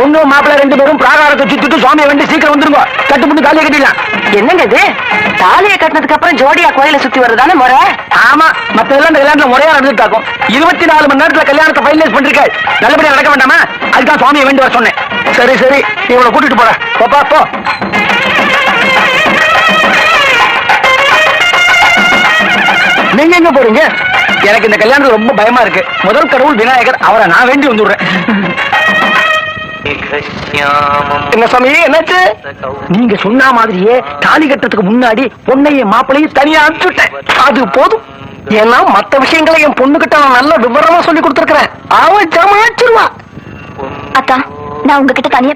பொண்ணு மாப்பிள்ள 2 பேரும் பிராகாரத்தை சுத்திட்டு சுவாமியை வேண்டி சீக்கிரம் வந்துருங்க. கட்டு முட்டு தாலியை கட்டிடலாம். என்னங்க இது? தாலியை கட்டினதுக்கு அப்புறம் ஜோடியா கோயில சுத்தி வருதானே முறை? ஆமா, மத்ததெல்லாம் இந்த கல்யாணத்துல முறையா நடந்துட்டாக்கும். 24 மணி நேரத்துல கல்யாணத்தை ஃபைனலைஸ் பண்ணிருக்காள். நல்லபடியா நடக்க வேண்டாமா? அதுதான் சுவாமியை வேண்டி வர சொன்னேன். சரி சரி, நீ இவளை கூட்டிட்டு போற. போப்பா போ. நீங்க எங்க போறீங்க? எனக்கு இந்த கல்யாணம் ரொம்ப பயமா இருக்கு. முதல் கடவுள் விநாயகர், அவரை நான் வேண்டி வந்துடுறேன். என்ன சாமி, என்னாச்சு? நீங்க சொன்ன மாதிரியே தாலி கட்டுறதுக்கு முன்னாடி பொண்ணையும் மாப்பிளையும் தனியா அனுப்பிச்சுட்டேன். அது போதும். ஏன்னா மத்த விஷயங்களை என் பொண்ணுகிட்ட நான் நல்ல விவரமா சொல்லி கொடுத்துருக்கிறேன். அவன் ஜமாச்சிருவா. அக்கா, நான் உங்ககிட்ட தனியா